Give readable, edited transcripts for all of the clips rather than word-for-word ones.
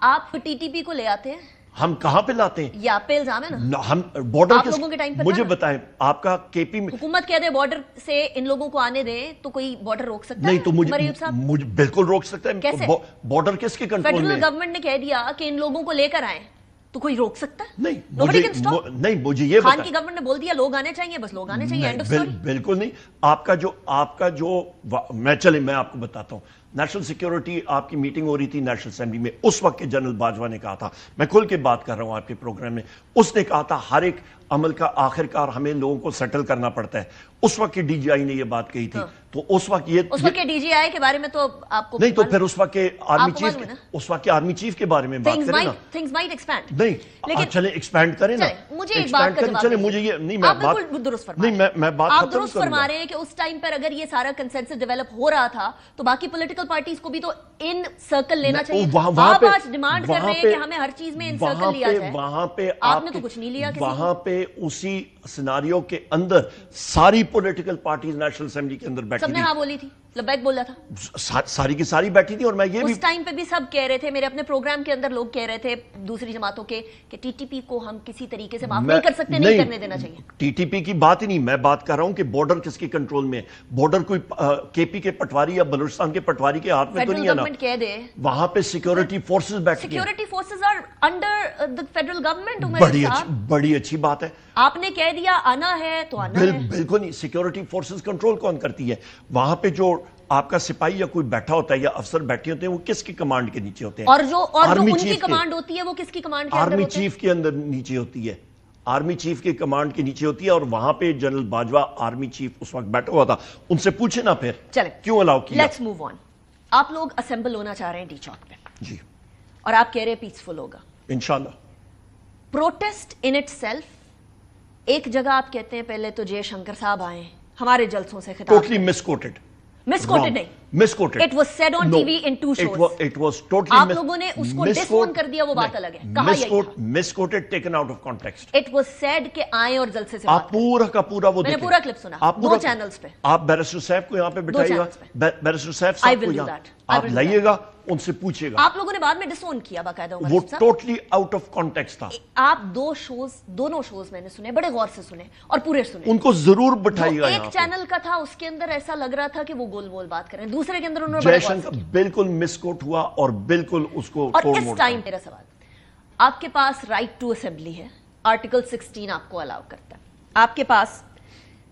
آپ T T P کو لے آتے ہیں؟ ہم کہاں پہ لاتے ہیں؟ یہ آپ پہ الزام ہے نا؟ ہم بارڈر آپ لوگوں کے ٹائم پہ مجھے بتائیں آپ کا کے پی میں حکومت کہہ دے بارڈر سے ان لوگوں کو آنے دیں تو کوئی بارڈر روک سکتا ہے؟ نہیں تو مجھے بالکل روک سکتا ہے. کیسے؟ بارڈر کس کے کنٹرول میں ہے؟ فیڈرل گورنمنٹ نے کہہ دیا کہ ان لوگوں کو لے کر آئیں تو کوئی روک سکتا ہے؟ نہیں مجھے یہ خان کی گورنمنٹ نے بول دیا لوگ آنے چاہیے، بس لوگ آنے چاہیے، اینڈ آف سٹوری. بالکل نہیں. آپ کا جو میں آپ کو بتاتا ہوں. نیشنل سیکیورٹی آپ کی میٹنگ ہو رہی تھی نیشنل اسمبلی میں، اس وقت کے جنرل باجوہ نے کہا تھا، میں کھل کے بات کر رہا ہوں آپ کے پروگرام میں، اس نے کہا تھا ہر ایک عمل کا آخر کار ہمیں لوگوں کو سیٹل کرنا پڑتا ہے. اس وقت کے ڈی جی آئی نے یہ بات کہی تھی. تو اس وقت کے ڈی جی آئی کے بارے میں تو آپ کو نہیں، تو پھر اس وقت کے آرمی چیف کے بارے میں بات کریں نا. things might expand. نہیں چلیں ایکسپینڈ کریں نا. مجھے ایک بات کا جواب چلیں مجھے یہ نہیں آپ بالکل درست فرما رہے ہیں. میں بات آپ درست فرما رہے ہیں کہ اس ٹائم پر اگر یہ سارا کنسنسس ڈیولپ ہو رہا تھا تو باقی پولیٹیکل پارٹیز کو بھی تو ان سرکل لینا چاہیے. آپ آج ڈیمانڈ کر رہے ہیں کہ ہمیں ہر چیز میں ان سرکل لیا جائے. وہاں پہ آپ نے تو کچھ نہیں لیا. وہاں پہ اسی سیناریو کے اندر ساری پولیٹیکل پارٹیز نیشنل اسمبلی کے اندر بیٹھی تھی. سب نے ہاں بولی تھی، لبیک بولا تھا. ساری کی ساری بیٹھی تھی. اور میں یہ بھی اس ٹائم پہ بھی سب کہہ رہے تھے، میرے اپنے پروگرام کے اندر لوگ کہہ رہے تھے دوسری جماعتوں کے کہ ٹی ٹی پی کو ہم کسی طریقے سے معاف نہیں کر سکتے، نہیں کرنے دینا چاہیے. ٹی ٹی پی کی بات ہی نہیں، میں بات کر رہا ہوں کہ بارڈر کس کے کنٹرول میں ہے. بارڈر کوئی کے پی کے پٹواری یا بلوچستان کے پٹواری کے ہاتھ میں تو نہیں ہے نا. کہہ دے وہاں پہ سیکیورٹی فورسز بیٹھ گئے. Security forces are under the federal government. بڑی اچھی بات ہے. آپ نے کہہ دیا آنا ہے تو آنا ہے. بالکل نہیں. سیکیورٹی فورسز کنٹرول کون کرتی ہے؟ وہاں پہ جو آپ کا سپاہی یا کوئی بیٹھا ہوتا ہے یا افسر بیٹھے ہوتے ہیں، وہ کس کی کمانڈ کے نیچے ہوتے ہیں؟ اور جو ان کی کمانڈ ہوتی ہے وہ کس کی کمانڈ کے اندر ہوتی ہے؟ آرمی چیف کے اندر نیچے ہوتی ہے. آرمی چیف کی کمانڈ کے نیچے ہوتی ہے. اور وہاں پہ جنرل باجوہ آرمی چیف اس وقت بیٹھا ہوا تھا. ان سے پوچھے نا پھر چلیں کیوں الاؤ کیا. Let's move on. آپ لوگ اسمبل ہونا چاہ رہے ہیں ڈی چوک پہ جی، اور آپ کہہ رہے ہیں پیسفل ہوگا انشاءاللہ. Protest in it self. ایک جگہ آپ کہتے ہیں پہلے تو جے شنکر صاحب آئے ہمارے جلسوں سے خطاب. ٹوٹلی مسکوٹڈ نہیں. It was said on TV in 2 shows. It was totally آپ لوگوں نے اس کو ڈسون کر دیا، وہ بات الگ ہے. کہا یہی تھا misquoted, taken out of context. It was said کہ آئیں اور جلسے سے بات آپ پورا کا پورا وہ میں نے پورا کلپ سنا 2 چینلز پہ. آپ بیرسٹر صاحب کو یہاں پہ بٹھائیے گا، بیرسٹر صاحب کو یہاں آپ لائیے گا، ان سے پوچھیے گا. آپ لوگوں نے بعد میں ڈسون کیا باقاعدہ. وہ ٹوٹلی آؤٹ آف کانٹیکسٹ تھا. آپ دونوں شوز میں نے سنے، بڑے غور سے سنے اور پورے سنے. ان کو ضرور بٹھائیے گا. ایک چینل کا تھا اس کے اندر ایسا لگ رہا تھا کہ وہ گول گول بات کر رہے ہیں، دوسرے کے اندر انہوں نے بالکل مسکوٹ ہوا اور بالکل اس کو. اور اس ٹائم میرا سوال، آپ کے پاس رائٹ ٹو اسمبلی ہے، آرٹیکل 16 آپ کو الاؤ کرتا ہے. آپ کے پاس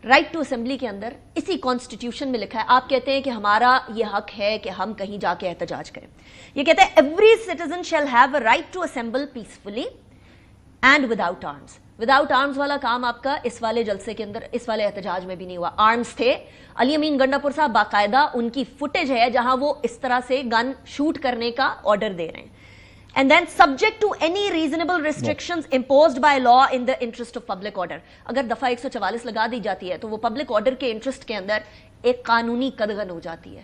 رائٹ ٹو اسمبلی کے اندر اسی کانسٹیٹیوشن میں لکھا ہے، آپ کہتے ہیں کہ ہمارا یہ حق ہے کہ ہم کہیں جا کے احتجاج کریں. یہ کہتے ہیں every citizen shall have a right to assemble peacefully and without arms. Without arms والا کام آپ کا اس والے جلسے کے اندر، اس والے احتجاج میں بھی نہیں ہوا. آرمز تھے. علی امین گنڈا پور صاحب باقاعدہ ان کی فوٹیج ہے جہاں وہ اس طرح سے گن شوٹ کرنے کا آرڈر دے رہے ہیں. And then subject to any reasonable restrictions imposed by law in the interest of public order. اگر دفعہ 144 لگا دی جاتی ہے تو وہ پبلک آرڈر کے انٹرسٹ کے اندر ایک قانونی قدغن ہو جاتی ہے.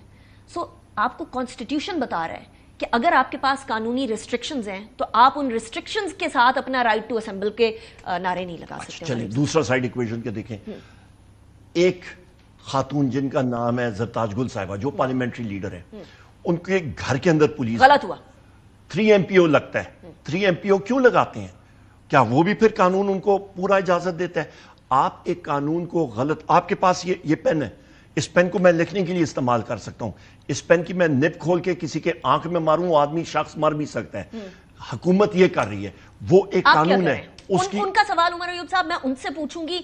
سو آپ کو کانسٹیٹیوشن بتا رہا ہے کہ اگر آپ کے پاس قانونی ریسٹرکشنز ہیں تو آپ ان ریسٹرکشنز کے ساتھ اپنا رائٹ ٹو اسمبل کے نعرے نہیں لگا سکتے. چلیے دوسرا سائیڈ ایکویشن کے دیکھیں. ایک خاتون جن کا نام ہے زرتاج گل صاحبہ جو پارلیمنٹری لیڈر ہے، ان کے گھر کے اندر پولیس غلط ہوا. 3 MPO لگتا ہے. 3 MPO کیوں لگاتے ہیں؟ کیا وہ بھی پھر قانون ان کو پورا اجازت دیتا ہے؟ آپ ایک قانون کو غلط، آپ کے پاس یہ پین ہے، اس پین کو میں لکھنے کے لیے استعمال کر سکتا ہوں. اس پین کی میں نب کھول کے کسی کے آنکھ میں ماروں، آدمی شخص مر بھی سکتا ہے. حکومت یہ کر رہی ہے، وہ ایک قانون ہے. ان کا سوال عمر ایوب صاحب میں ان سے پوچھوں گی،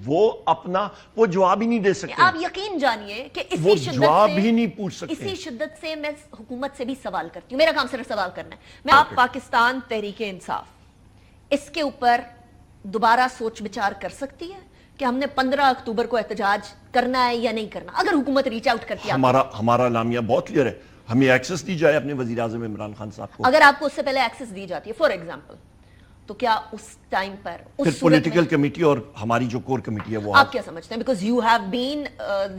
وہ اپنا وہ جواب ہی نہیں دے سکتے. آپ یقین جانیے کہ وہ جواب ہی نہیں پوچھ سکتے. اسی شدت سے میں حکومت سے بھی سوال کرتی ہوں. میرا کام صرف سوال کرنا ہے. میں آپ پاکستان تحریک انصاف اس کے اوپر دوبارہ سوچ بچار کر سکتی ہے کہ ہم نے 15 اکتوبر کو احتجاج کرنا ہے یا نہیں کرنا؟ اگر حکومت ریچ آؤٹ کرتی ہے. ہمارا اعلامیہ بہت کلیئر ہے، ہمیں ایکسس دی جائے اپنے وزیر اعظم عمران خان صاحب کو. اگر آپ کو اس سے پہلے ایکسس دی جاتی ہے فار ایگزامپل، تو کیا اس ٹائم پر پھر پولیٹیکل کمیٹی اور ہماری جو کور کمیٹی ہے وہ آپ کیا سمجھتے ہیں؟ Because you have been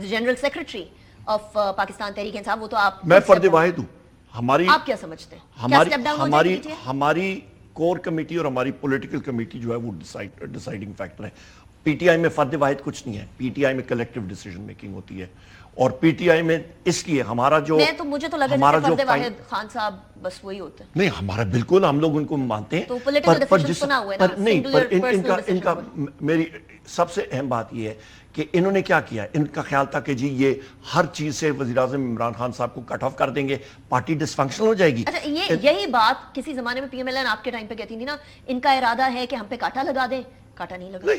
general secretary of Pakistan Tehreek Insaf. وہ تو آپ، میں فرد واحد ہوں. ہماری آپ کیا سمجھتے ہیں؟ ہماری کور کمیٹی اور ہماری پولیٹیکل کمیٹی جو ہے وہ ڈیسائیڈنگ فیکٹر ہے. پی ٹی آئی میں فرد واحد کچھ نہیں ہے, پی ٹی آئی میں کلیکٹیو ڈیسیجن میکنگ ہوتی ہے, اور پی ٹی آئی میں اس لیے ہمارا جو مجھے تو لگا جیسے فرد واحد خان صاحب بس وہی ہوتے ہیں. نہیں, ہمارا بالکل, ہم لوگ ان کو مانتے ہیں, تو پولیٹیکل ڈیسیژن سنا ہوا ہے نا, نہیں, پر ان کا میری سب سے اہم بات یہ ہے کہ انہوں نے کیا کیا, ان کا خیال تھا کہ جی یہ ہر چیز سے وزیراعظم عمران خان صاحب کو کٹ آف کر دیں گے, پارٹی ڈس فنکشنل ہو جائے گی. اچھا, یہی بات کسی زمانے میں پی ایم ایل این آپ کے ٹائم پہ کہتی تھی نا, ان کا ارادہ ہے کہ ہم پہ کاٹا لگا دیں, کاٹا نہیں لگا.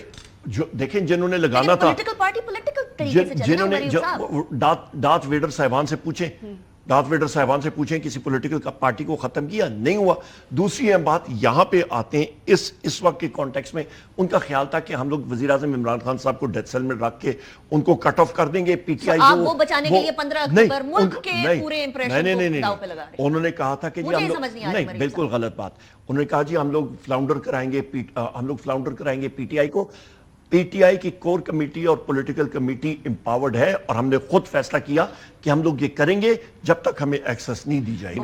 جو دیکھیں جنہوں نے لگانا تھا, پولیٹیکل پارٹی پولیٹیکل طریقے سے چلے نا مریم صاحب. ڈارتھ ویڈر صاحبان سے پوچھیں کسی پولیٹیکل پارٹی کو ختم کیا, نہیں ہوا. دوسری اہم بات یہاں پہ آتے ہیں اس وقت کے کانٹیکس میں, ان کا خیال تھا کہ ہم لوگ وزیراعظم عمران خان صاحب کو ڈیتھ سیل میں رکھ کے ان کو کٹ آف کر دیں گے. پی ٹی آئی آپ وہ بچانے کے لیے 15 اکتوبر ملک کے پورے امپریشن کو داؤ پہ لگا رہے ہیں. انہوں نے کہا تھا کہ جی ہم لوگ, نہیں بالکل غلط بات, انہوں نے کہا جی ہم لوگ فلاؤنڈر کرائیں گے پی ٹی آئی کو. پی ٹی آئی کی کور کمیٹی اور پولیٹیکل کمیٹی امپاورڈ ہے, اور ہم نے خود فیصلہ کیا کہ ہم لوگ یہ کریں گے جب تک ہمیں ایکسس نہیں دی جائے.